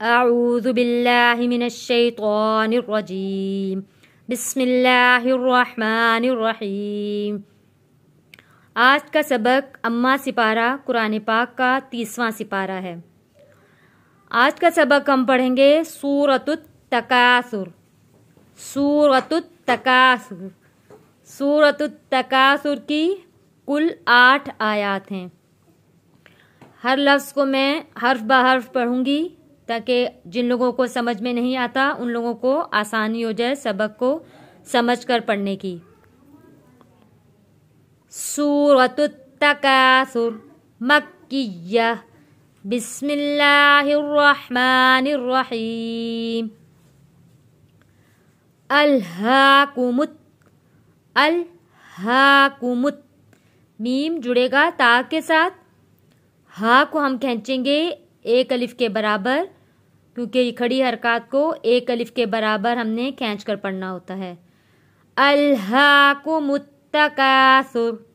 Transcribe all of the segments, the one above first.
अऊज़ु बिल्लाहि मिनश्शैतानिर्रजीम बिस्मिल्लाहिर्रहमानिर्रहीम। आज का सबक अम्मा सिपारा कुरान पाक का 30वां सिपारा है। आज का सबक हम पढ़ेंगे सूरतुत तकासुर। सूरतुत तकासुर सूरतुत तकासुर की कुल 8 आयात हैं। हर लफ्ज़ को मैं हर्फ ब हर्फ पढ़ूंगी ताकि जिन लोगों को समझ में नहीं आता उन लोगों को आसानी हो जाए सबक को समझकर पढ़ने की। सूरतुत तकासुर मक्किय्या। बिस्मिल्लाहिर्रहमानिर्रहीम। अल्हाकुमुत मीम जुड़ेगा ता के साथ। हा को हम खींचेंगे एक अलिफ के बराबर, क्योंकि खड़ी हरकत को एक अलिफ के बराबर हमने खींच कर पढ़ना होता है। अल्हाकुमुत तकासुर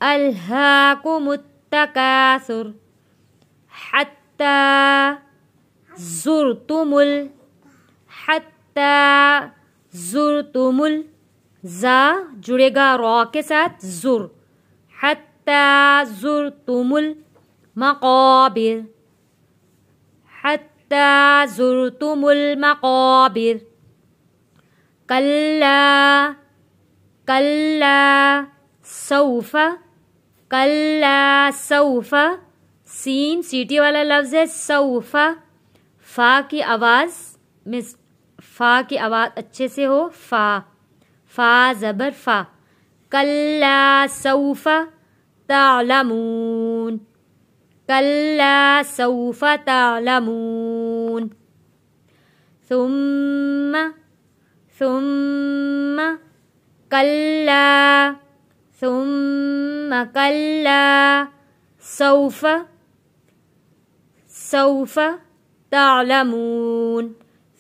अल्हाकुमुत तकासुर हत्ता ज़ुरतुमुल जा जुड़ेगा रॉ के साथ ज़ुर। हत्ता ज़ुरतुमुल मक़ाबिर हत्ता ज़ुरतुमुल मक़ाबिर। कल्ला सौफ़ा सीन सीटी वाला लफ्ज़ है। सौफ़ा फ़ा की आवाज़ अच्छे से हो। फ़ा ज़बर फ़ा। कल्ला सौफ़ा तालमून कल्ला सौफ़ा तालमून। सुम्मा कल्ला सौफ़ा तालमून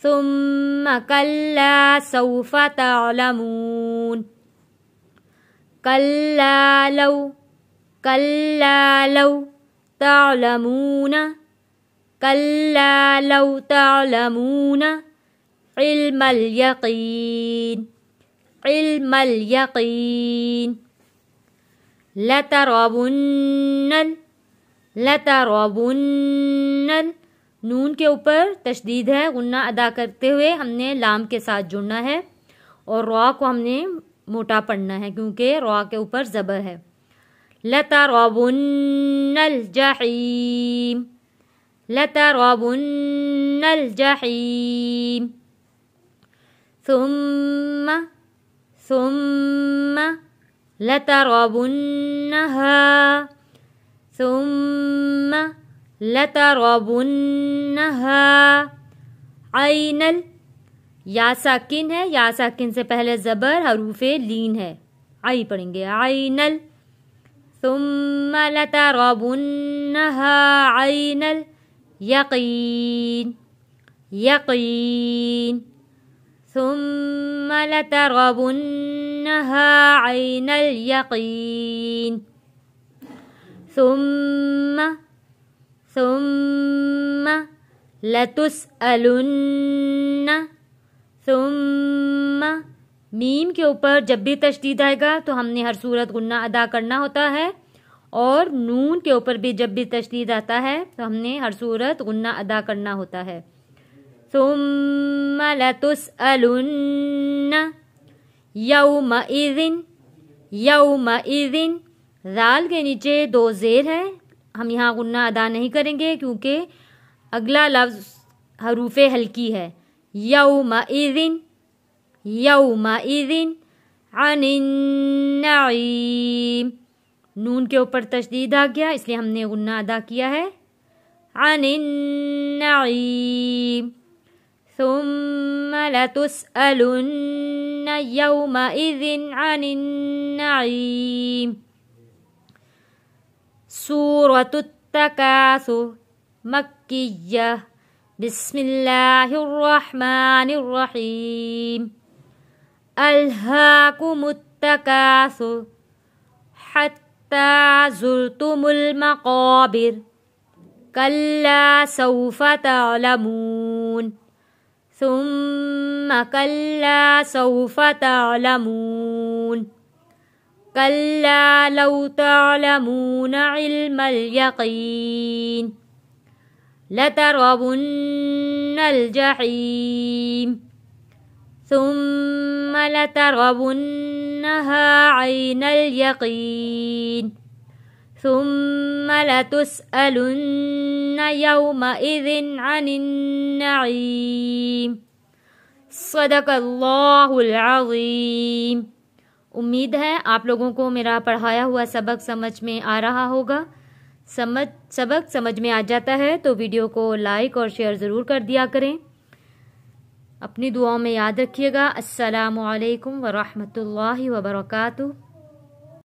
सुम्मा कल्ला सौफ़ा तालमून। कल्ला लौ तालमून इल्मल यक़ीन। लतरवुन्नल नून के ऊपर तशदीद है, गुन्ना अदा करते हुए हमने लाम के साथ जुड़ना है और रॉ को हमने मोटा पढ़ना है क्योंकि रॉ के ऊपर ज़बर है। लतरवुन्नल जहीम। सुम्मा लतरवुन्नहा आइनल या साकिन है, या साकिन से पहले ज़बर हरूफे लीन है। आई पढ़ेंगे आइनल। सुम्मा लतरवुन्नहा आइनल यक़ीन। सुम्मा लतरवुन्नहा आइनल यक़ीन। सुम्मा लतुसअलुन्ना मीम के ऊपर जब भी तशदीद आएगा तो हमने हर सूरत गुन्ना अदा करना होता है, और नून के ऊपर भी जब भी तशदीद आता है तो हमने हर सूरत गुन्ना अदा करना होता है। सुम्मा लतुसअलुन्ना यौमइज़िन ज़ाल के नीचे 2 ज़ेर है, हम यहाँ गुन्ना अदा नहीं करेंगे क्योंकि अगला लफ्ज़ हरूफे हल्की है। यौमइज़िन अनिन्नईम नून के ऊपर तशदीद आ गया इसलिए हमने गुन्ना अदा किया है। अनिन्नईम। सुम्मा लतुसअलुन्ना यौमइज़िन अनिन्नईम। सूरतुत तकासुर मक्किय्या। बिस्मिल्लाहिर्रहमानिर्रहीम। अल्हाकुमुत तकासुर हत्ता ज़ुरतुमुल मक़ाबिर कल्ला सौफ तअलमून, सुम्मा कल्ला सौफ तअलमून, कल्ला लौ तअलमून इल्मल यकीन, लतरवुन्नल जहीम, सुम्मा लतरवुन्नहा ऐनल यकीन, सुम्मा लतुस्अलुन्न यौमइज़िन अनिन नईम। सदक़ल्लाहुल अज़ीम। उम्मीद है आप लोगों को मेरा पढ़ाया हुआ सबक समझ में आ रहा होगा। सबक समझ में आ जाता है तो वीडियो को लाइक और शेयर ज़रूर कर दिया करें। अपनी दुआओं में याद रखिएगा। अस्सलामु अलैकुम व रहमतुल्लाहि व बरकातुहू।